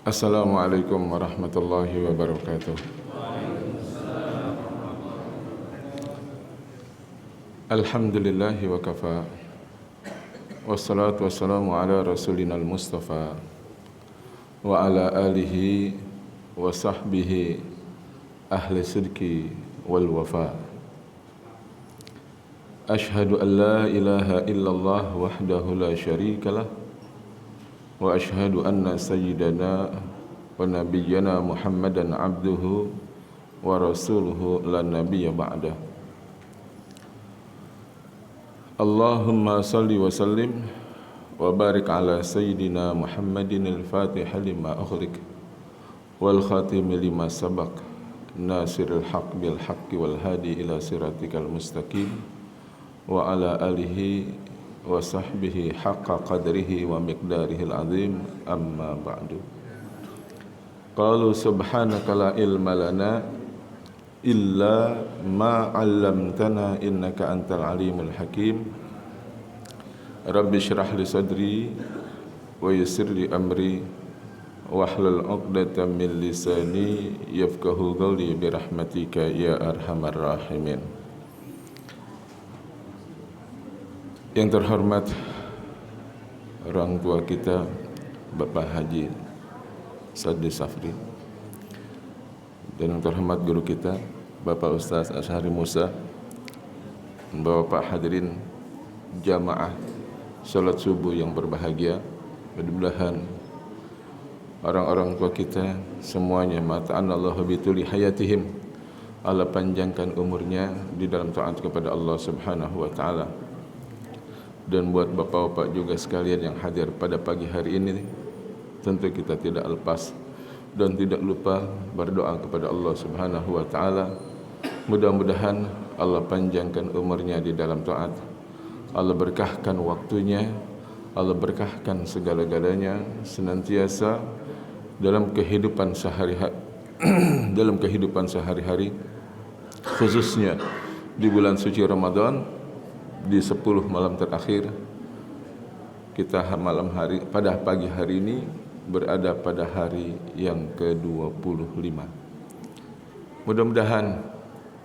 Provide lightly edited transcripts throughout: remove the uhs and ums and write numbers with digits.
Assalamualaikum warahmatullahi wabarakatuh. Alhamdulillahi wa kafa. Wassalatu wassalamu ala rasulina al-mustafa wa ala alihi wa sahbihi ahli sidki wal wafa. Ashhadu an la ilaha illallah wahdahu la syarika lah wa ashhadu anna sayyidana wa nabiyyana Muhammadan abduhu wa rasuluhu la nabiyya ba'dah. Allahumma salli wa sallim wa barik ala sayyidina Muhammadin al-fatih lima ughliq wal khatim lima sabaq nasiril haqq bil haqqi wal hadi ila siratikal mustaqim wa ala alihi wa sahbihi haqqa qadrihi wa miqdarihil azim, amma ba'du. Qalu subhanaka la ilma lana illa ma 'allamtana innaka antal alimul hakim. Rabbi shrah li sadri wa yassir li amri wahlul 'uqdatam min lisani yafqahu qawli bi rahmatika ya arhamar rahimin. Yang terhormat orang tua kita Bapak Haji Saddi Safri, dan yang terhormat guru kita Bapak Ustaz Asyari Musa, Bapak hadirin jamaah salat subuh yang berbahagia. Mudah-mudahan orang-orang tua kita semuanya mata'anallahu bituli hayatihim, Allah panjangkan umurnya di dalam taat kepada Allah Subhanahu wa taala. Dan buat bapak-bapak juga sekalian yang hadir pada pagi hari ini, tentu kita tidak lepas dan tidak lupa berdoa kepada Allah Subhanahu wa taala. Mudah-mudahan Allah panjangkan umurnya di dalam taat, Allah berkahkan waktunya, Allah berkahkan segala-galanya senantiasa dalam kehidupan sehari-hari, khususnya di bulan suci Ramadan. Di 10 malam terakhir kita pada pagi hari ini berada pada hari yang ke-25. Mudah-mudahan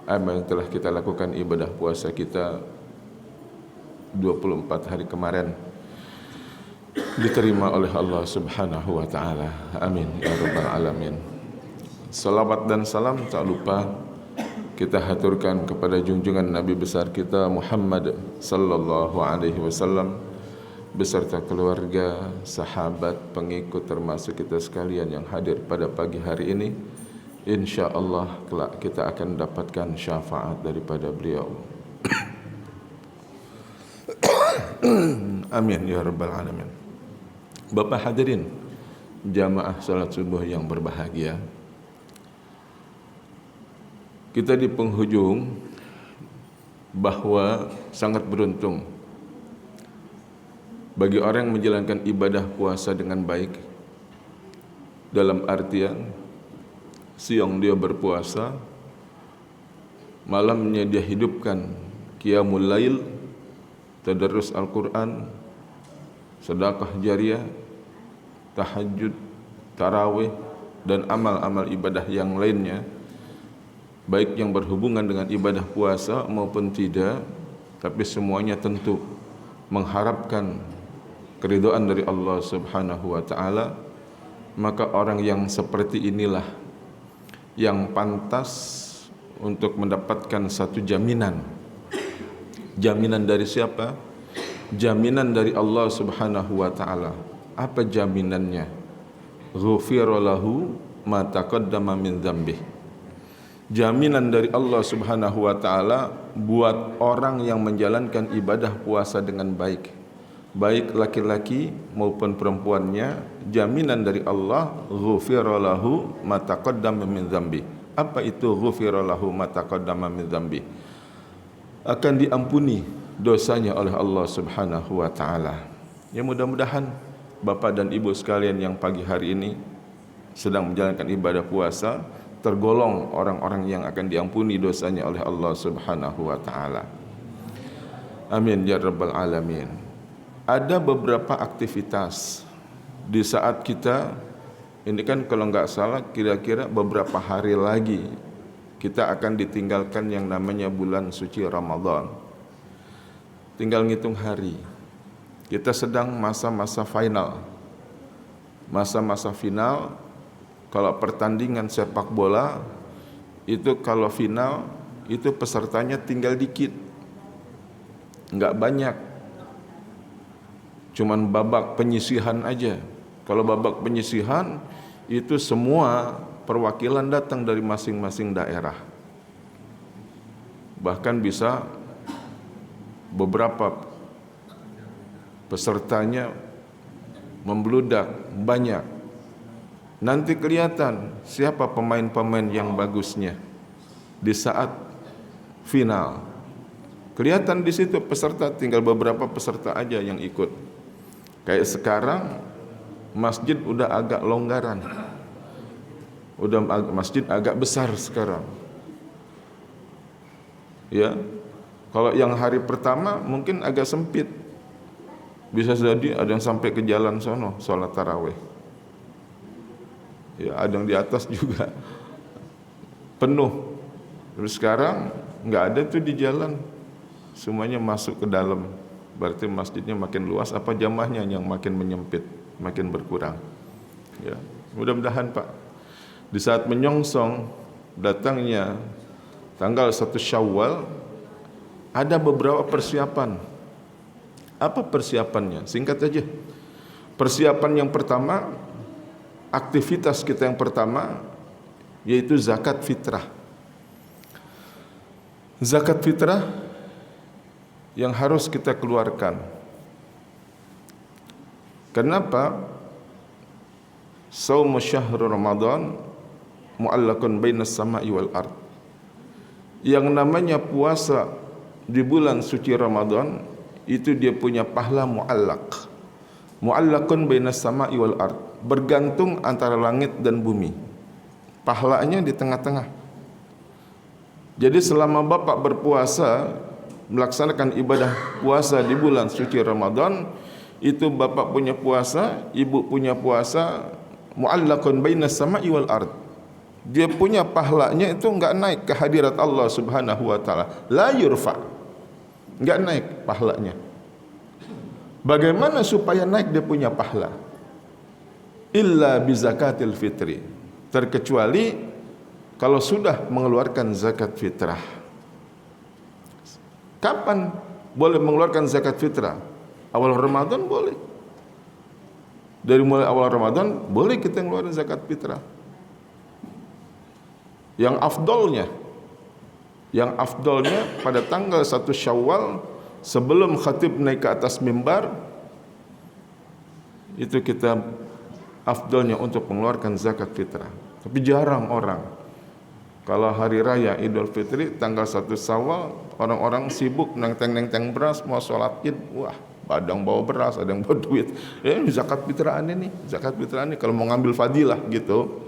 apa yang telah kita lakukan ibadah puasa kita 24 hari kemarin diterima oleh Allah Subhanahu wa taala. Amin ya rabbal alamin. Salawat dan salam tak lupa kita haturkan kepada junjungan Nabi besar kita Muhammad sallallahu alaihi wasallam beserta keluarga, sahabat, pengikut termasuk kita sekalian yang hadir pada pagi hari ini. Insyaallah kelak kita akan mendapatkan syafaat daripada beliau. Amin ya rabbal alamin. Bapak hadirin jamaah salat subuh yang berbahagia, kita di penghujung bahwa sangat beruntung bagi orang yang menjalankan ibadah puasa dengan baik, dalam artian siang dia berpuasa, malamnya dia hidupkan qiyamul lail, tadarrus Al-Quran, sedekah jariyah, tahajud, tarawih, dan amal-amal ibadah yang lainnya, baik yang berhubungan dengan ibadah puasa maupun tidak, tapi semuanya tentu mengharapkan keridhaan dari Allah Subhanahu wa taala. Maka orang yang seperti inilah yang pantas untuk mendapatkan satu jaminan. Jaminan dari siapa? Jaminan dari Allah Subhanahu wa taala. Apa jaminannya? Ghufira lahu ma taqaddama min dzambihi. Jaminan dari Allah Subhanahu wa taala buat orang yang menjalankan ibadah puasa dengan baik, baik laki-laki maupun perempuannya. Jaminan dari Allah, ghufira lahu ma taqaddama min dzambi. Apa itu ghufira lahu ma taqaddama min dzambi? Akan diampuni dosanya oleh Allah Subhanahu wa taala. Ya, mudah-mudahan Bapak dan Ibu sekalian yang pagi hari ini sedang menjalankan ibadah puasa tergolong orang-orang yang akan diampuni dosanya oleh Allah Subhanahu wa taala. Amin ya rabbal alamin. Ada beberapa aktivitas di saat kita Ini kan kalau nggak salah kira-kira beberapa hari lagi kita akan ditinggalkan yang namanya bulan suci Ramadan. Tinggal ngitung hari. Kita sedang masa-masa final. Masa-masa final, kalau pertandingan sepak bola itu kalau final itu pesertanya tinggal dikit, nggak banyak, cuman babak penyisihan aja. Kalau babak penyisihan itu semua perwakilan datang dari masing-masing daerah, bahkan bisa beberapa pesertanya membludak banyak. Nanti kelihatan siapa pemain-pemain yang bagusnya di saat final. Kelihatan di situ peserta, tinggal beberapa peserta aja yang ikut. Kayak sekarang masjid udah agak longgaran. Masjid agak besar sekarang. Ya. Kalau yang hari pertama mungkin agak sempit. Bisa jadi ada yang sampai ke jalan sono salat tarawih. Ya, ada yang di atas juga penuh. Terus sekarang nggak ada tuh di jalan, semuanya masuk ke dalam. Berarti masjidnya makin luas, apa jamaahnya yang makin menyempit, makin berkurang. Ya, mudah-mudahan Pak, di saat menyongsong datangnya tanggal 1 Syawal ada beberapa persiapan. Apa persiapannya? Singkat aja. Persiapan yang pertama, aktivitas kita yang pertama yaitu zakat fitrah. Zakat fitrah yang harus kita keluarkan. Kenapa? Shaum syahrul Ramadan mu'allaqun bainas sama'i wal ard. Yang namanya puasa di bulan suci Ramadan itu dia punya pahala mu'allaq. Mu'allaqun bainas sama'i wal ard, bergantung antara langit dan bumi. Pahalanya di tengah-tengah. Jadi selama Bapak berpuasa, melaksanakan ibadah puasa di bulan suci Ramadan, itu Bapak punya puasa, Ibu punya puasa, mu'allaqun bainas sama'i wal ard. Dia punya pahalanya itu enggak naik ke hadirat Allah Subhanahu wa taala. La yurfa. Enggak naik pahalanya. Bagaimana supaya naik dia punya pahala? Illa bi zakatil fitri. Terkecuali kalau sudah mengeluarkan zakat fitrah. Kapan boleh mengeluarkan zakat fitrah? Awal Ramadan boleh. Dari mulai awal Ramadan boleh kita mengeluarkan zakat fitrah. Yang afdolnya pada tanggal 1 Syawal sebelum khatib naik ke atas mimbar, itu kita afdolnya untuk mengeluarkan zakat fitrah. Tapi jarang orang. Kalau hari raya Idul Fitri tanggal 1 Syawal, orang-orang sibuk nenteng-nenteng beras, mau sholat Id, wah, badang bawa beras, ada yang bawa duit. Zakat fitrah ini nih, zakat fitrah ini kalau mau ngambil fadilah gitu,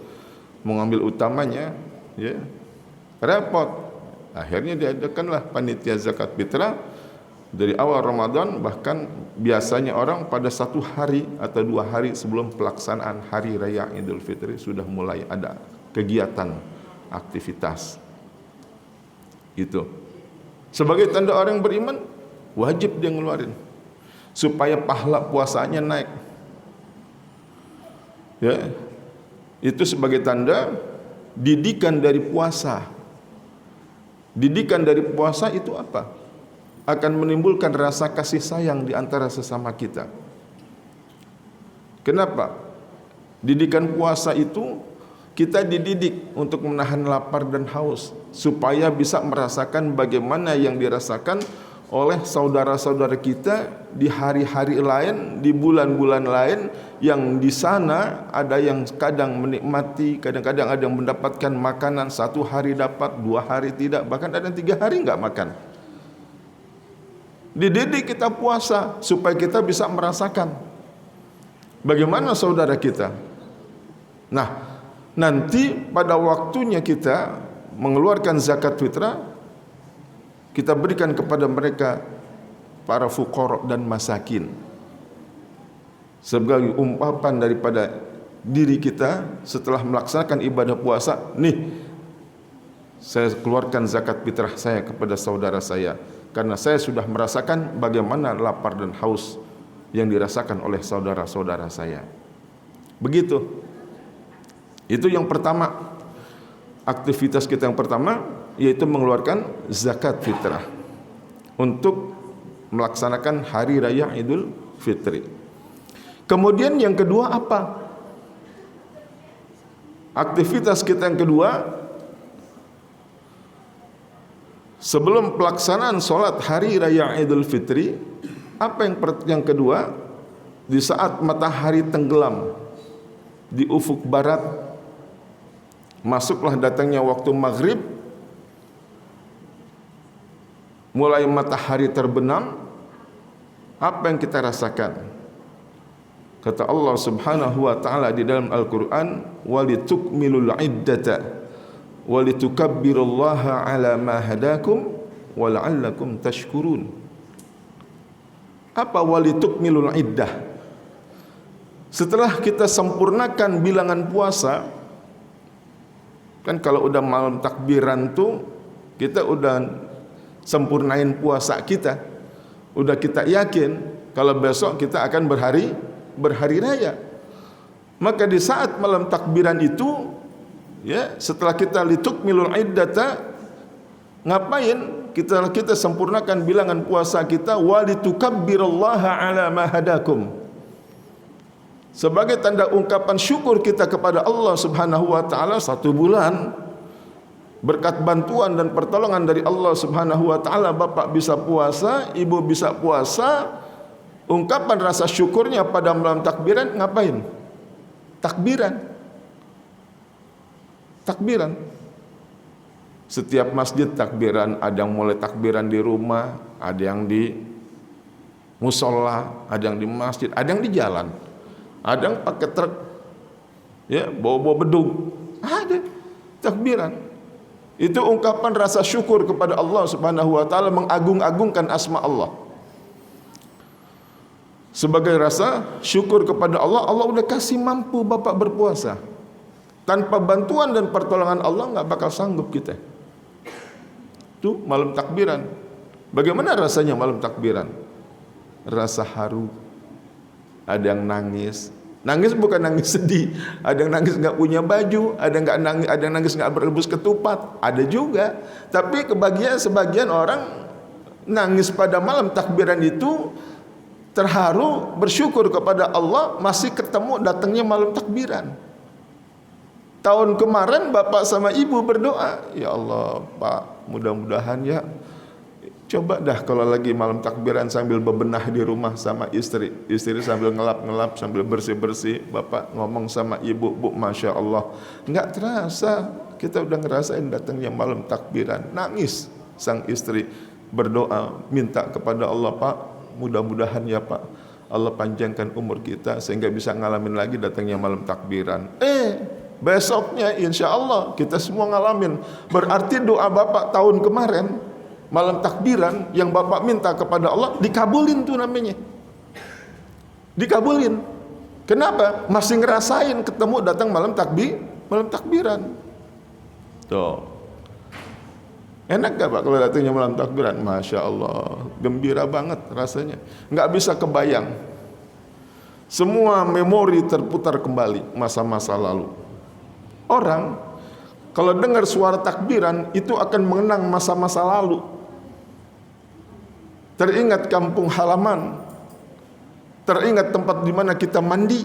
mau ngambil utamanya, ya repot. Akhirnya diadakanlah panitia zakat fitrah dari awal Ramadan, bahkan biasanya orang pada 1 hari atau 2 hari sebelum pelaksanaan hari raya Idul Fitri sudah mulai ada kegiatan, aktivitas gitu. Sebagai tanda orang beriman, wajib dia ngeluarin supaya pahala puasanya naik. Ya, itu sebagai tanda didikan dari puasa. Didikan dari puasa itu apa? Akan menimbulkan rasa kasih sayang di antara sesama kita. Kenapa? Didikan puasa itu kita dididik untuk menahan lapar dan haus supaya bisa merasakan bagaimana yang dirasakan oleh saudara-saudara kita di hari-hari lain, di bulan-bulan lain, yang di sana ada yang kadang menikmati, kadang-kadang ada yang mendapatkan makanan 1 hari dapat, 2 hari tidak, bahkan ada yang 3 hari enggak makan. Dididik kita puasa supaya kita bisa merasakan bagaimana saudara kita. Nah, nanti pada waktunya kita mengeluarkan zakat fitrah, kita berikan kepada mereka para fuqara dan masakin sebagai umpapan daripada diri kita setelah melaksanakan ibadah puasa, nih saya keluarkan zakat fitrah saya kepada saudara saya, karena saya sudah merasakan bagaimana lapar dan haus yang dirasakan oleh saudara-saudara saya. Begitu. Itu yang pertama. Aktivitas kita yang pertama yaitu mengeluarkan zakat fitrah untuk melaksanakan hari raya Idul Fitri. Kemudian yang kedua apa? Aktivitas kita yang kedua, sebelum pelaksanaan sholat hari raya Idul Fitri, apa yang kedua? Di saat matahari tenggelam di ufuk barat, masuklah datangnya waktu maghrib, mulai matahari terbenam, apa yang kita rasakan? Kata Allah Subhanahu wa taala di dalam Al-Qur'an, walitukmilul iddata walitukabbirullaha ala ma hadakum wa la'allakum tashkurun. Apa walitukmilul iddah? Setelah kita sempurnakan bilangan puasa, kan kalau udah malam takbiran tuh kita udah sempurnain puasa kita. Udah kita yakin kalau besok kita akan berhari raya. Maka di saat malam takbiran itu, ya, setelah kita litukmilul iddata, ngapain? Kita sempurnakan bilangan puasa kita, walitukabbirullaha ala ma hadakum. Sebagai tanda ungkapan syukur kita kepada Allah Subhanahu wa taala, 1 bulan berkat bantuan dan pertolongan dari Allah Subhanahu wa taala, bapak bisa puasa, ibu bisa puasa. Ungkapan rasa syukurnya pada malam takbiran ngapain? Takbiran. Setiap masjid takbiran, ada yang mulai takbiran di rumah, ada yang di musola, ada yang di masjid, ada yang di jalan, ada yang pakai truk, ya, bawa bedug, ada takbiran. Itu ungkapan rasa syukur kepada Allah Subhanahu wa taala, mengagung-agungkan asma Allah. Sebagai rasa syukur kepada Allah, Allah udah kasih mampu bapak berpuasa. Tanpa bantuan dan pertolongan Allah nggak bakal sanggup kita. Itu malam takbiran. Bagaimana rasanya malam takbiran? Rasa haru. Ada yang nangis. Nangis bukan nangis sedih. Ada yang nangis nggak punya baju. Ada yang nangis nggak berebus ketupat. Ada juga. Tapi sebagian orang nangis pada malam takbiran itu terharu, bersyukur kepada Allah masih ketemu datangnya malam takbiran. Tahun kemarin bapak sama ibu berdoa, ya Allah Pak, mudah-mudahan ya, coba dah kalau lagi malam takbiran sambil bebenah di rumah sama istri sambil ngelap-ngelap, sambil bersih-bersih, bapak ngomong sama ibu, Bu, Masya Allah, nggak terasa kita udah ngerasain datangnya malam takbiran. Nangis sang istri, berdoa minta kepada Allah, Pak, mudah-mudahan ya Pak, Allah panjangkan umur kita sehingga bisa ngalamin lagi datangnya malam takbiran. Besoknya insya Allah kita semua ngalamin. Berarti doa bapak tahun kemarin malam takbiran yang bapak minta kepada Allah dikabulin tuh namanya. Dikabulin. Kenapa? Masih ngerasain ketemu datang malam takbiran. Tuh. Enak gak Pak kalau datangnya malam takbiran? Masya Allah, gembira banget rasanya. Nggak bisa kebayang. Semua memori terputar kembali masa-masa lalu. Orang kalau dengar suara takbiran itu akan mengenang masa-masa lalu. Teringat kampung halaman, teringat tempat di mana kita mandi.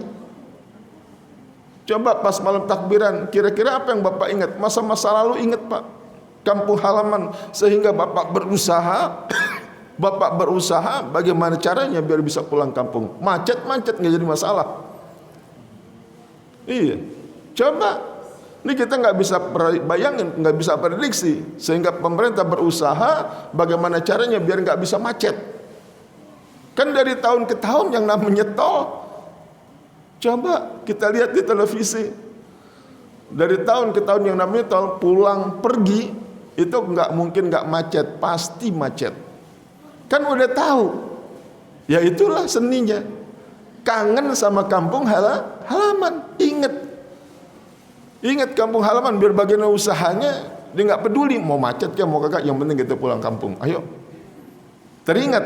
Coba pas malam takbiran, kira-kira apa yang Bapak ingat? Masa-masa lalu ingat Pak, kampung halaman, sehingga Bapak berusaha bagaimana caranya biar bisa pulang kampung. Macet nggak jadi masalah. Iya, coba. Ini kita nggak bisa bayangin, nggak bisa prediksi, sehingga pemerintah berusaha bagaimana caranya biar nggak bisa macet. Kan dari tahun ke tahun yang namanya tol, coba kita lihat di televisi, dari tahun ke tahun yang namanya tol, pulang pergi itu nggak mungkin nggak macet, pasti macet. Kan udah tahu, ya itulah seninya. kangen sama kampung halaman. Ingat kampung halaman, biar bagaimana usahanya dia nggak peduli mau macet ya mau kagak, yang penting kita pulang kampung. Ayo, teringat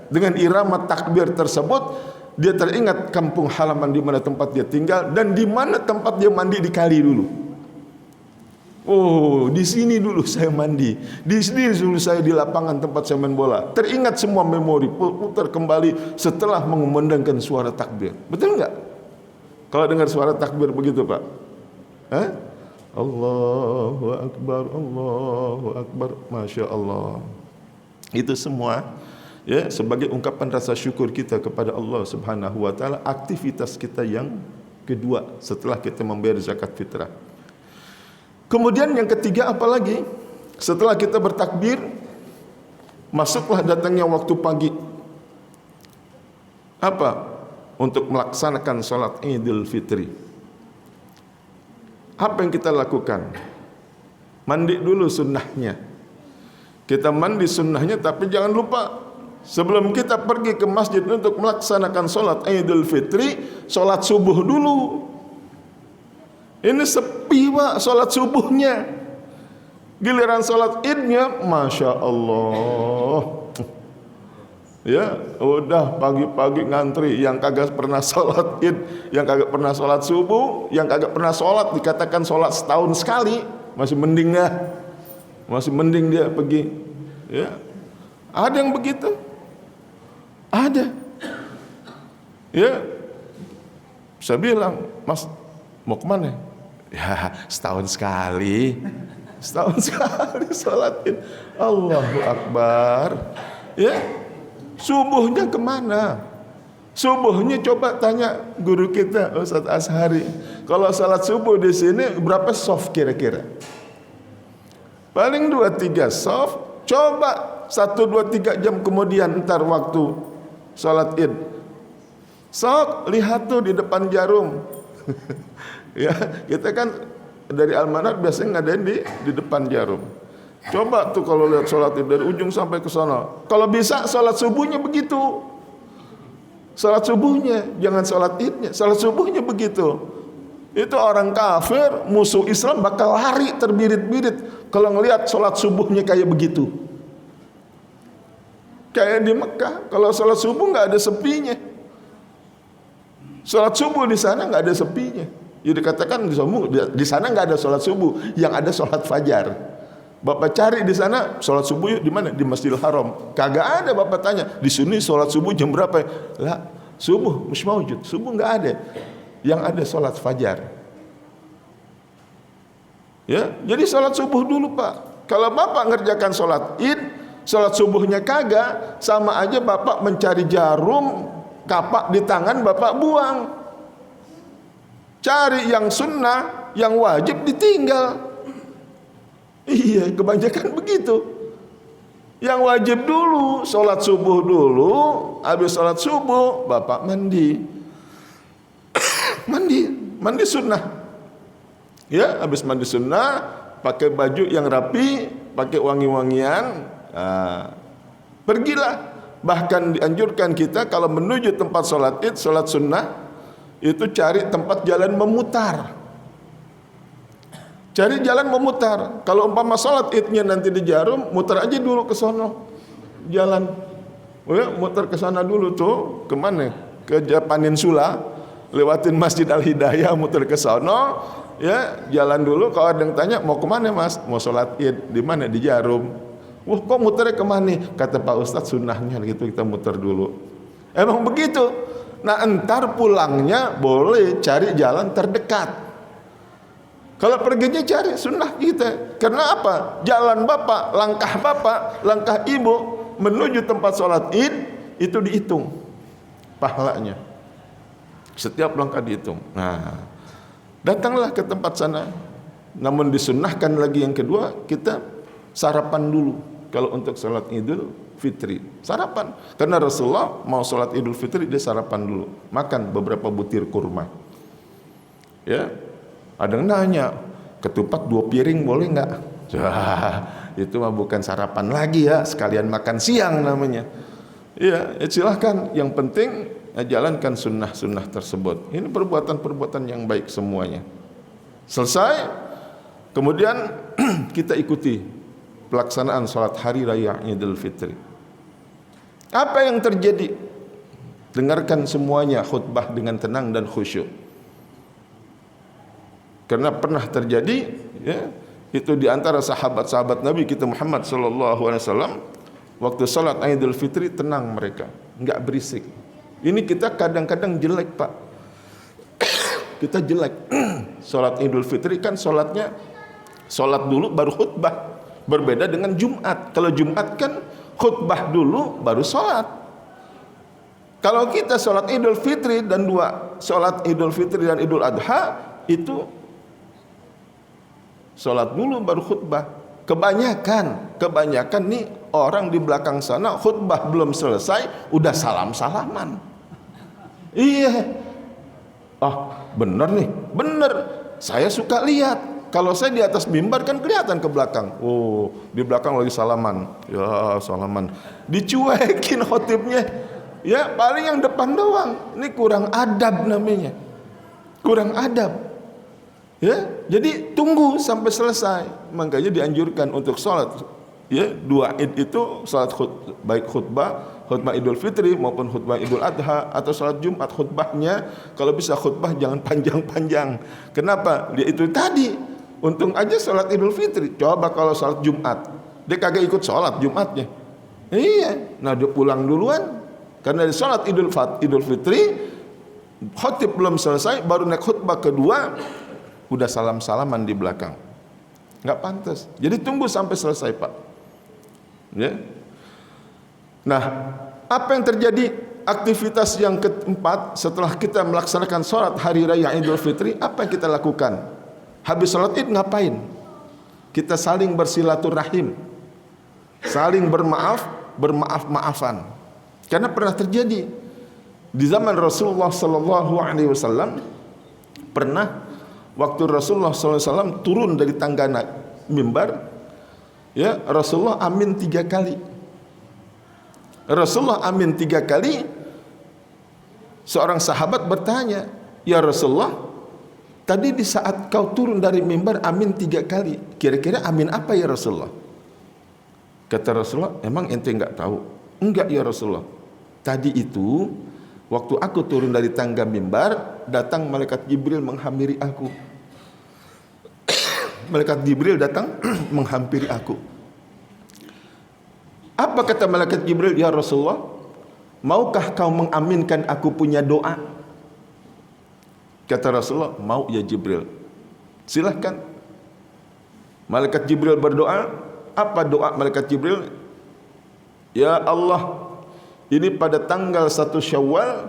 dengan irama takbir tersebut, dia teringat kampung halaman di mana tempat dia tinggal dan di mana tempat dia mandi di kali dulu. Oh, di sini dulu saya mandi, di sini dulu saya di lapangan tempat saya main bola. Teringat semua memori, putar kembali setelah mengumandangkan suara takbir. Betul nggak? Kalau dengar suara takbir begitu, Pak? Allahu Akbar, Allahu Akbar, Masya Allah. Itu semua ya sebagai ungkapan rasa syukur kita kepada Allah Subhanahu wa taala, aktivitas kita yang kedua setelah kita membayar zakat fitrah. Kemudian yang ketiga apa lagi? Setelah kita bertakbir, masuklah datangnya waktu pagi. Apa? Untuk melaksanakan salat Idul Fitri. Apa yang kita lakukan? Mandi dulu sunnahnya. Kita mandi sunnahnya, tapi jangan lupa sebelum kita pergi ke masjid untuk melaksanakan salat Idul Fitri, salat subuh dulu. Ini sepi, Pak, salat subuhnya. Giliran salat Idnya, Masya Allah. Ya, udah pagi-pagi ngantri, yang kagak pernah salat Id, yang kagak pernah salat subuh, yang kagak pernah salat dikatakan salat setahun sekali, masih mending dah. Masih mending dia pergi. Ya. Ada yang begitu? Ada. Ya. Saya bilang, "Mas, mau kemana?" Ya, setahun sekali. Setahun sekali salat Id. Allahu Akbar. Ya. Subuhnya kemana? Subuhnya coba tanya guru kita Ustaz Ashari. Kalau salat subuh di sini berapa soft kira-kira? Paling 2-3 soft. Coba 1-2-3 jam kemudian ntar waktu salat Id. Sok lihat tuh di depan Jarum. Ya, kita kan dari Almanar biasanya ngadain di depan Jarum. Coba tuh kalau lihat salat Id dari ujung sampai ke sana. Kalau bisa salat subuhnya begitu. Salat subuhnya, jangan salat Idnya, salat subuhnya begitu. Itu orang kafir, musuh Islam bakal lari terbirit-birit kalau ngelihat salat subuhnya kayak begitu. Kayak di Mekah, kalau salat subuh nggak ada sepinya. Salat subuh di sana nggak ada sepinya. Ya dikatakan di sana nggak ada salat subuh, yang ada salat fajar. Bapak cari di sana salat subuh di mana? Di Masjidil Haram. Kagak ada. Bapak tanya, di sini salat subuh jam berapa? Lah, subuh mesti maujud. Subuh nggak ada. Yang ada salat fajar. Ya, jadi salat subuh dulu, Pak. Kalau Bapak ngerjakan salat Id, salat subuhnya kagak, sama aja Bapak mencari jarum kapak di tangan Bapak buang. Cari yang sunnah, yang wajib ditinggal. Iya, kebanyakan begitu. Yang wajib dulu, sholat subuh dulu, habis sholat subuh, Bapak mandi. mandi sunnah. Ya, habis mandi sunnah, pakai baju yang rapi, pakai wangi-wangian, pergilah. Bahkan dianjurkan kita kalau menuju tempat sholat Id, sholat sunnah, itu cari tempat jalan memutar. Cari jalan memutar. Kalau umpama salat Idnya nanti di Jarum, muter aja dulu ke sono. Jalan. Oh ya, muter ke sana dulu tuh. Kemana? Ke Peninsula. Lewatin Masjid Al-Hidayah, muter ke sono. Ya, jalan dulu. Kalau ada yang tanya, mau kemana Mas? Mau salat Id. Di mana? Di Jarum. Wah, kok muternya kemana? Kata Pak Ustadz, sunnahnya gitu, kita muter dulu. Emang begitu. Nah, entar pulangnya boleh cari jalan terdekat. Kalau perginya cari sunnah kita. Karena apa? Jalan Bapak, langkah Ibu menuju tempat sholat Id itu dihitung pahalanya. Setiap langkah dihitung. Nah, datanglah ke tempat sana. Namun disunnahkan lagi yang kedua, kita sarapan dulu. Kalau untuk sholat Idul Fitri, sarapan. Karena Rasulullah mau sholat Idul Fitri, dia sarapan dulu. Makan beberapa butir kurma. Ya, ada yang nanya, ketupat 2 piring boleh nggak? Itu mah bukan sarapan lagi ya, sekalian makan siang namanya. Ya, silahkan. Yang penting jalankan sunnah-sunnah tersebut. Ini perbuatan-perbuatan yang baik semuanya. Selesai, kemudian kita ikuti pelaksanaan salat hari raya Idul Fitri. Apa yang terjadi? Dengarkan semuanya khutbah dengan tenang dan khusyuk. Karena pernah terjadi, ya, itu di antara sahabat-sahabat Nabi kita Muhammad sallallahu alaihi wasallam, waktu salat Idul Fitri tenang mereka, enggak berisik. Ini kita kadang-kadang jelek, Pak. Kita jelek. Salat Idul Fitri kan salatnya salat dulu baru khutbah. Berbeda dengan Jumat. Kalau Jumat kan khutbah dulu baru salat. Kalau kita salat Idul Fitri dan salat Idul Fitri dan Idul Adha itu salat dulu baru khutbah. Kebanyakan nih orang di belakang sana khutbah belum selesai udah salam-salaman. Iya. Bener nih, bener. Saya suka lihat. Kalau saya di atas mimbar kan kelihatan ke belakang. Oh, di belakang lagi salaman. Ya, salaman. Dicuekin khotibnya. Ya, paling yang depan doang. Ini kurang adab namanya. Kurang adab. Ya, jadi tunggu sampai selesai. Makanya dianjurkan untuk sholat, ya, 2 Id itu salat baik khutbah Idul Fitri maupun khutbah Idul Adha atau salat Jumat, khutbahnya kalau bisa khutbah jangan panjang-panjang. Kenapa? Dia itu tadi. Untung aja salat Idul Fitri. Coba kalau salat Jumat, dia kagak ikut salat Jumatnya. Iya, nah dia pulang duluan. Karena di salat Idul Fitri khotib belum selesai baru naik khutbah kedua udah salam-salaman di belakang. Enggak pantas. Jadi tunggu sampai selesai, Pak. Ya. Nah, apa yang terjadi? Aktivitas yang keempat setelah kita melaksanakan sholat hari raya Idul Fitri, apa yang kita lakukan? Habis sholat Id ngapain? Kita saling bersilaturahim, saling bermaaf-maafan. Karena pernah terjadi di zaman Rasulullah sallallahu alaihi wasallam, pernah waktu Rasulullah sallallahu alaihi wasallam turun dari tangga mimbar, ya, Rasulullah amin 3 kali. Rasulullah amin 3 kali. Seorang sahabat bertanya, "Ya Rasulullah, tadi di saat kau turun dari mimbar amin 3 kali. Kira-kira amin apa ya Rasulullah?" Kata Rasulullah, "Emang ente enggak tahu?" "Enggak ya Rasulullah. Tadi itu waktu aku turun dari tangga mimbar, datang malaikat Jibril menghampiri aku." Malaikat Jibril datang menghampiri aku. Apa kata malaikat Jibril? "Ya Rasulullah, maukah kau mengaminkan aku punya doa?" Kata Rasulullah, "Mau ya Jibril." Silahkan. Malaikat Jibril berdoa. Apa doa malaikat Jibril? "Ya Allah, ini pada tanggal 1 Syawal,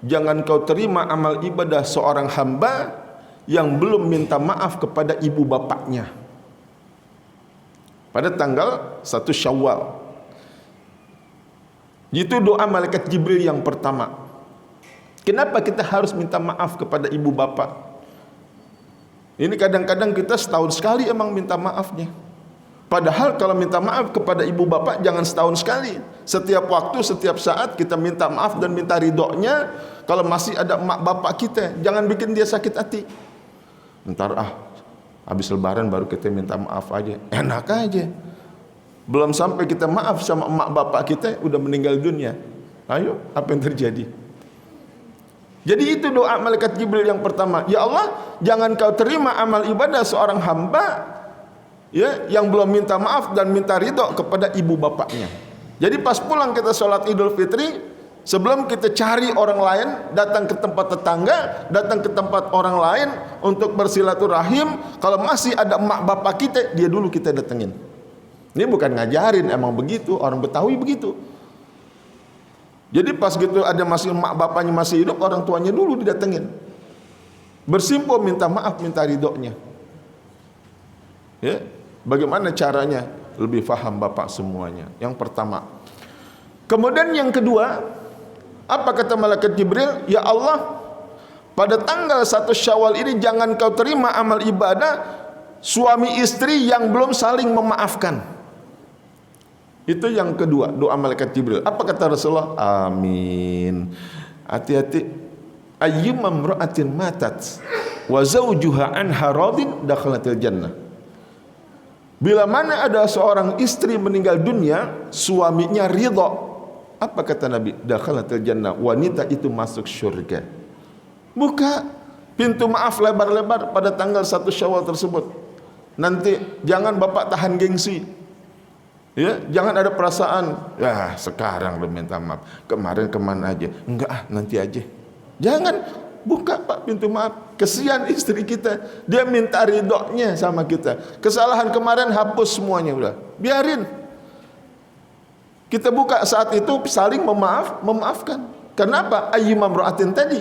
jangan kau terima amal ibadah seorang hamba yang belum minta maaf kepada ibu bapaknya." Pada tanggal 1 Syawal. Itu doa malaikat Jibril yang pertama. Kenapa kita harus minta maaf kepada ibu bapak? Ini kadang-kadang kita setahun sekali emang minta maafnya. Padahal kalau minta maaf kepada ibu bapak jangan setahun sekali. Setiap waktu, setiap saat kita minta maaf dan minta ridhonya. Kalau masih ada emak bapak kita, jangan bikin dia sakit hati. Ntar habis lebaran baru kita minta maaf aja. Enak aja. Belum sampai kita maaf sama emak bapak kita udah meninggal dunia. Ayo, apa yang terjadi? Jadi itu doa malaikat Jibril yang pertama. Ya Allah, jangan kau terima amal ibadah seorang hamba, ya, yang belum minta maaf dan minta ridho kepada ibu bapaknya. Jadi pas pulang kita sholat Idul Fitri, sebelum kita cari orang lain, datang ke tempat tetangga, datang ke tempat orang lain untuk bersilaturahim, kalau masih ada emak bapak kita, dia dulu kita datengin. Ini bukan ngajarin, emang begitu, orang Betawi begitu. Jadi pas gitu ada masih emak bapaknya masih hidup, orang tuanya dulu didatengin. Bersimpuh minta maaf, minta ridhonya. Ya, bagaimana caranya? Lebih faham bapak semuanya. Yang pertama. Kemudian yang kedua, apa kata malaikat Jibril? Ya Allah, pada tanggal 1 Syawal ini jangan kau terima amal ibadah suami istri yang belum saling memaafkan. Itu yang kedua, doa malaikat Jibril. Apa kata Rasulullah? Amin. Hati-hati. Ayyuma imra'atin matat wa zawjuha anha radin dakhalatil jannah. Bila mana ada seorang istri meninggal dunia, suaminya ridha, apa kata Nabi? Dakhalatil jannah, wanita itu masuk surga. Buka pintu maaf lebar-lebar pada tanggal 1 Syawal tersebut. Nanti jangan bapak tahan gengsi. Ya, jangan ada perasaan, ya sekarang lo minta maaf, kemarin kemana aja? Enggak, nanti aja. Jangan buka Pak pintu maaf. Kesian istri kita, dia minta ridhonya sama kita. Kesalahan kemarin hapus semuanya, udah biarin. Kita buka saat itu saling memaafkan. Kenapa? Ayyuma imra'atin tadi,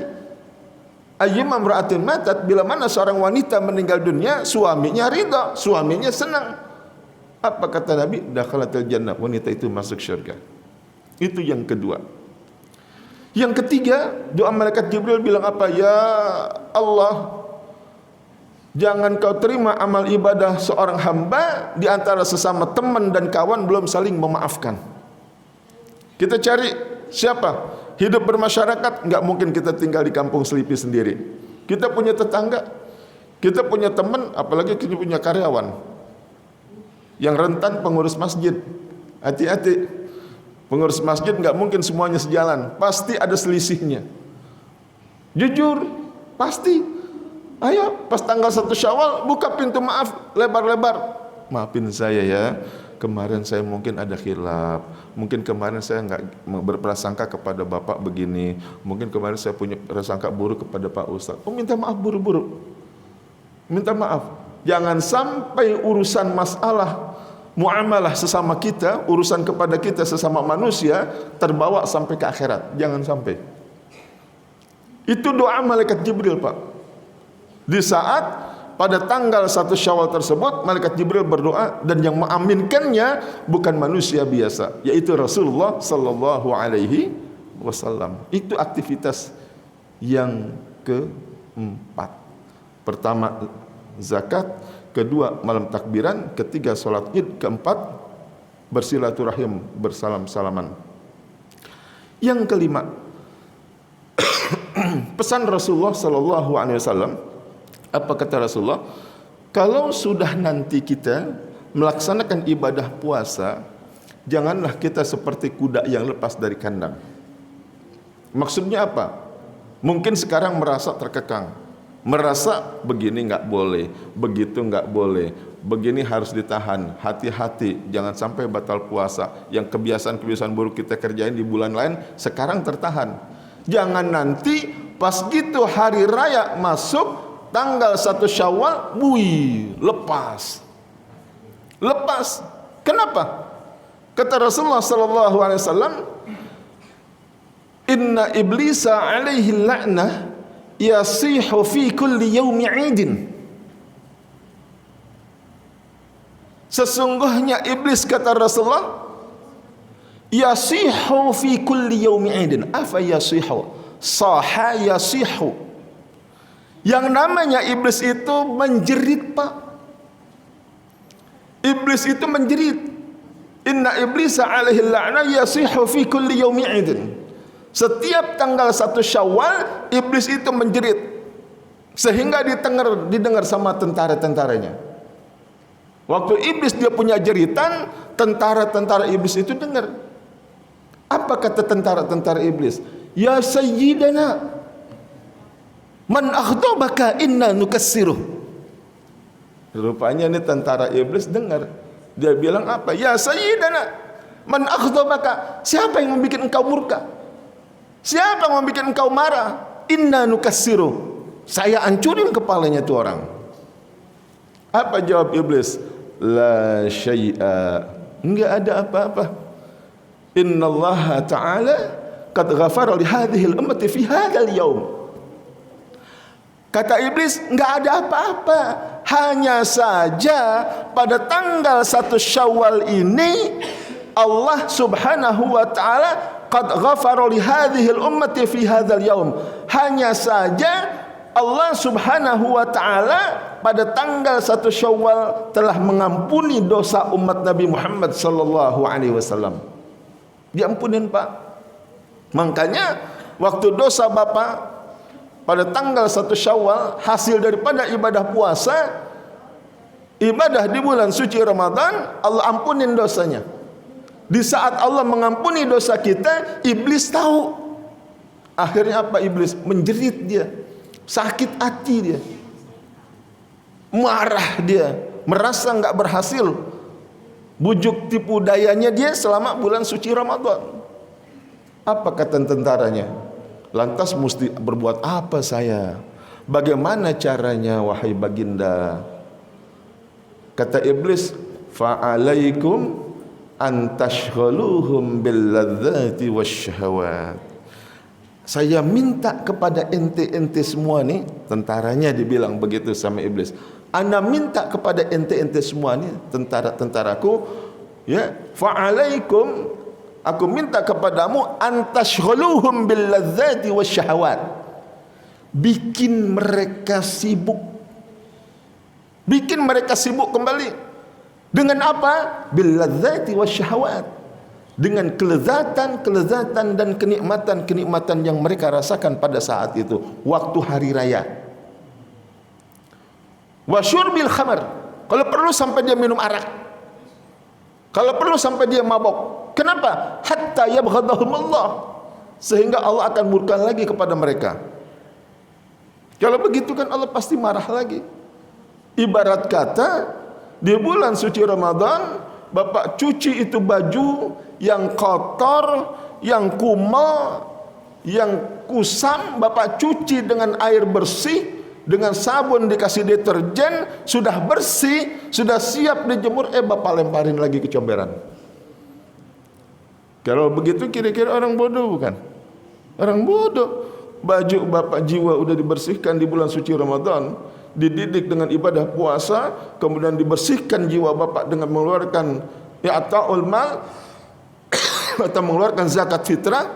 ayyuma imra'atin matat, bila mana seorang wanita meninggal dunia, suaminya ridha, suaminya senang. Apa kata Nabi? Dakhalatil jannah, wanita itu masuk surga. Itu yang kedua. Yang ketiga, doa malaikat Jibril bilang apa? Ya Allah, jangan kau terima amal ibadah seorang hamba di antara sesama teman dan kawan belum saling memaafkan. Kita cari siapa? Hidup bermasyarakat, nggak mungkin kita tinggal di kampung Selipi sendiri. Kita punya tetangga, kita punya teman, apalagi kita punya karyawan yang rentan pengurus masjid. Hati-hati. Pengurus masjid nggak mungkin semuanya sejalan, pasti ada selisihnya. Jujur, pasti. Ayo, pas tanggal 1 Syawal buka pintu maaf lebar-lebar. Maafin saya ya, kemarin saya mungkin ada khilaf, mungkin kemarin saya nggak berprasangka kepada bapak begini, mungkin kemarin saya punya prasangka buruk kepada Pak Ustadz. Oh, minta maaf buru-buru, minta maaf. Jangan sampai urusan masalah muamalah sesama kita, urusan kepada kita sesama manusia terbawa sampai ke akhirat. Jangan sampai. Itu doa malaikat Jibril, Pak. Di saat pada tanggal 1 Syawal tersebut, malaikat Jibril berdoa, dan yang mengaminkannya bukan manusia biasa, yaitu Rasulullah sallallahu alaihi wasallam. Itu aktivitas yang keempat. Pertama, zakat. Kedua, malam takbiran. Ketiga, sholat id. Keempat, bersilaturahim, bersalam-salaman. Yang kelima, pesan Rasulullah sallallahu alaihi wasallam. Apa kata Rasulullah? Kalau sudah nanti kita melaksanakan ibadah puasa, janganlah kita seperti kuda yang lepas dari kandang. Maksudnya apa? Mungkin sekarang merasa terkekang, merasa begini nggak boleh, begitu nggak boleh, begini harus ditahan. Hati-hati, jangan sampai batal puasa. Yang kebiasaan-kebiasaan buruk kita kerjain di bulan lain, sekarang tertahan. Jangan nanti pas gitu hari raya masuk, tanggal 1 Syawal, lepas. Kenapa? Kata Rasulullah sallallahu alaihi wasallam, inna iblisa alaihi la'nah yasihu fi kulli yaumi 'idin. Sesungguhnya iblis, kata Rasulullah, yasihu fi kulli yaumi 'idin. Apa yasihu? Saha yasihu. Yang namanya iblis itu menjerit, Pak. Iblis itu menjerit. Inna iblisa alaihi la'nah yasihu fi kulli yaumi 'idin. Setiap tanggal 1 Syawal, iblis itu menjerit sehingga didengar sama tentara-tentaranya. Waktu iblis dia punya jeritan, tentara-tentara iblis itu dengar. Apa kata tentara-tentara iblis? Ya sayyidana, man akhdabaka inna nukassiruh. Rupanya ini tentara iblis dengar. Dia bilang apa? Ya sayyidana, man akhdabaka, siapa yang membuat engkau murka? Siapa yang membuat engkau marah? Inna nukassiruh, saya hancurin kepalanya itu orang. Apa jawab iblis? La syai'a, enggak ada apa-apa. Innallaha ta'ala qad ghafara li hadhihi al-ummati fi hadzal yaum. Kata iblis, enggak ada apa-apa, hanya saja pada tanggal 1 Syawal ini Allah Subhanahu wa taala qad ghafara li hadhihi al-ummati fi hadzal yaum. Hanya saja Allah Subhanahu wa taala pada tanggal 1 Syawal telah mengampuni dosa umat Nabi Muhammad sallallahu alaihi wasallam. Diampunin, Pak. Makanya waktu dosa Bapak pada tanggal 1 Syawal, hasil daripada ibadah puasa, ibadah di bulan suci Ramadan, Allah ampunin dosanya. Di saat Allah mengampuni dosa kita, iblis tahu. Akhirnya apa iblis? Menjerit dia, sakit hati dia, marah dia, merasa nggak berhasil. Bujuk tipu dayanya dia selama bulan suci Ramadan. Apa kata tentaranya? Lantas mesti berbuat apa saya? Bagaimana caranya wahai baginda? Kata iblis, fa'alaikum antashghaluhum bil ladzati wasyahawat. Saya minta kepada ente-ente semua nih, tentaranya dibilang begitu sama iblis. Ana minta kepada ente-ente semua nih, tentara-tentaraku, ya, fa'alaikum, aku minta kepadamu antashghaluhum bil ladzati wasyahawat. Bikin mereka sibuk. Bikin mereka sibuk kembali. Dengan apa? Bil ladzati wasyahawat. Dengan kelezatan dan kenikmatan yang mereka rasakan pada saat itu, waktu hari raya. Wa syurbil khamar, kalau perlu sampai dia minum arak, kalau perlu sampai dia mabok. Kenapa? Hatta yabghadahumullah, sehingga Allah akan murka lagi kepada mereka. Kalau begitu kan Allah pasti marah lagi. Ibarat kata di bulan suci Ramadan, Bapak cuci itu baju yang kotor, yang kumal, yang kusam, Bapak cuci dengan air bersih, dengan sabun dikasih deterjen, sudah bersih, sudah siap dijemur, Bapak lemparin lagi ke comberan. Kalau begitu kira-kira orang bodoh bukan? Orang bodoh. Baju Bapak jiwa udah dibersihkan di bulan suci Ramadan, dididik dengan ibadah puasa, kemudian dibersihkan jiwa Bapak dengan mengeluarkan i'ta'ul mal atau mengeluarkan zakat fitrah,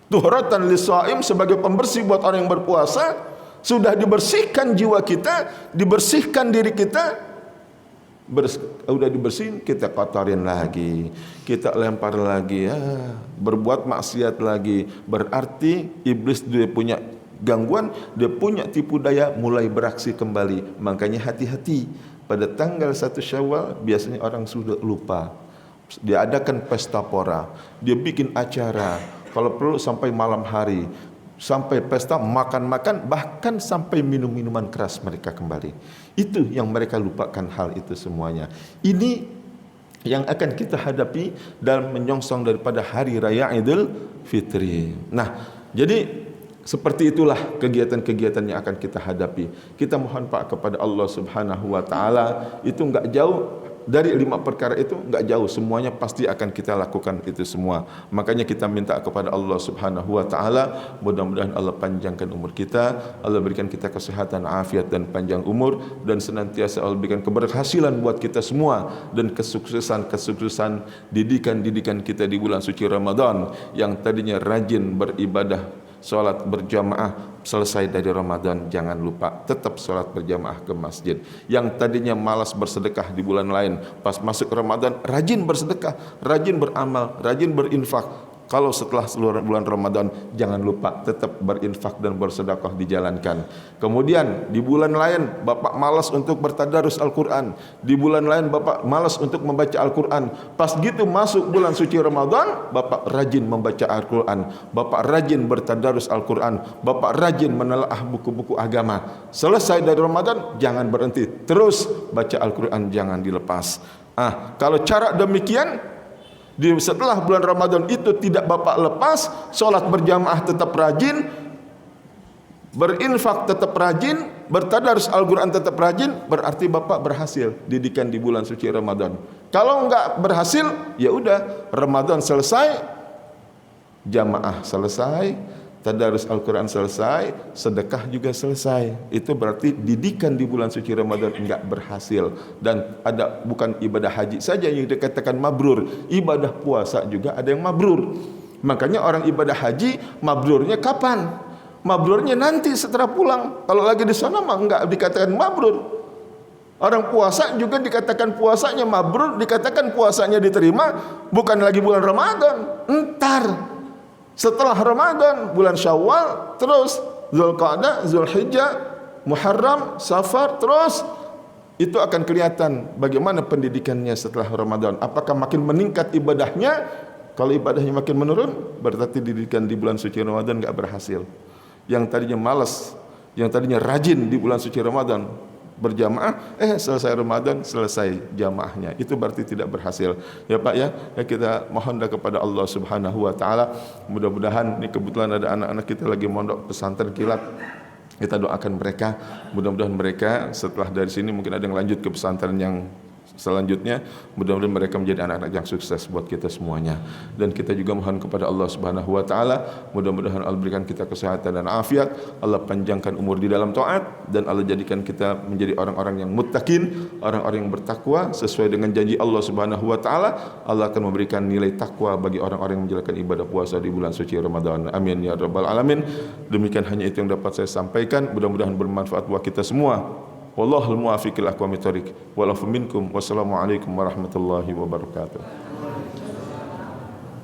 tuhratan lis-shaim, sebagai pembersih buat orang yang berpuasa. Sudah dibersihkan jiwa kita, dibersihkan diri kita, udah dibersihin, kita kotorin lagi, kita lempar lagi, berbuat maksiat lagi. Berarti iblis dia punya gangguan, dia punya tipu daya, mulai beraksi kembali. Makanya hati-hati, pada tanggal 1 Syawal biasanya orang sudah lupa. Dia adakan pesta pora, dia bikin acara, kalau perlu sampai malam hari, sampai pesta, makan-makan, bahkan sampai minum-minuman keras mereka kembali. Itu yang mereka lupakan hal itu semuanya. Ini yang akan kita hadapi dalam menyongsong daripada hari raya Idul Fitri. Nah, jadi seperti itulah kegiatan-kegiatan yang akan kita hadapi. Kita mohon Pak kepada Allah Subhanahu wa taala, itu enggak jauh dari 5 perkara itu, enggak jauh, semuanya pasti akan kita lakukan itu semua. Makanya kita minta kepada Allah Subhanahu wa taala, mudah-mudahan Allah panjangkan umur kita, Allah berikan kita kesehatan, afiat dan panjang umur, dan senantiasa Allah berikan keberhasilan buat kita semua, dan kesuksesan didikan kita di bulan suci Ramadan. Yang tadinya rajin beribadah salat berjamaah, selesai dari Ramadan jangan lupa tetap salat berjamaah ke masjid. Yang tadinya malas bersedekah di bulan lain, pas masuk Ramadan rajin bersedekah, rajin beramal, rajin berinfak. Kalau setelah seluruh bulan Ramadan jangan lupa tetap berinfak dan bersedekah dijalankan. Kemudian di bulan lain Bapak malas untuk bertadarus Al-Quran, di bulan lain Bapak malas untuk membaca Al-Quran. Pas gitu masuk bulan suci Ramadan, Bapak rajin membaca Al-Quran, Bapak rajin bertadarus Al-Quran, Bapak rajin menelaah buku-buku agama. Selesai dari Ramadan jangan berhenti, terus baca Al-Quran, jangan dilepas. Kalau cara demikian, setelah bulan Ramadan itu tidak Bapak lepas, sholat berjamaah tetap rajin, berinfak tetap rajin, bertadarus Al-Quran tetap rajin, berarti Bapak berhasil didikan di bulan suci Ramadan. Kalau enggak berhasil, ya udah, Ramadan selesai, jamaah selesai, tadarus Al-Quran selesai, sedekah juga selesai. Itu berarti didikan di bulan suci Ramadan enggak berhasil. Dan ada bukan ibadah haji saja yang dikatakan mabrur, ibadah puasa juga ada yang mabrur. Makanya orang ibadah haji mabrurnya kapan? Mabrurnya nanti setelah pulang. Kalau lagi di sana mah enggak dikatakan mabrur. Orang puasa juga dikatakan puasanya mabrur, dikatakan puasanya diterima bukan lagi bulan Ramadan, entar. Setelah Ramadan, bulan Syawal, terus Zulqa'dah, Zulhijjah, Muharram, Safar, terus itu akan kelihatan bagaimana pendidikannya setelah Ramadan. Apakah makin meningkat ibadahnya? Kalau ibadahnya makin menurun, berarti didikan di bulan suci Ramadan enggak berhasil. Yang tadinya malas, yang tadinya rajin di bulan suci Ramadan berjamaah, selesai Ramadan selesai jamaahnya, itu berarti tidak berhasil. Ya Pak ya, kita mohonlah kepada Allah Subhanahu wa taala, mudah-mudahan ini kebetulan ada anak-anak kita lagi mondok pesantren kilat. Kita doakan mereka, mudah-mudahan mereka setelah dari sini mungkin ada yang lanjut ke pesantren yang selanjutnya, mudah-mudahan mereka menjadi anak-anak yang sukses buat kita semuanya. Dan kita juga mohon kepada Allah Subhanahu wa taala, mudah-mudahan Allah berikan kita kesehatan dan afiat, Allah panjangkan umur di dalam taat, dan Allah jadikan kita menjadi orang-orang yang muttaqin, orang-orang yang bertakwa sesuai dengan janji Allah Subhanahu wa taala. Allah akan memberikan nilai takwa bagi orang-orang yang menjalankan ibadah puasa di bulan suci Ramadan. Amin ya rabbal alamin. Demikian hanya itu yang dapat saya sampaikan, mudah-mudahan bermanfaat buat kita semua. Wallahul muwaffiq ila aqwamit thoriq. Wa lakum minkum. Wassalamualaikum warahmatullahi wabarakatuh.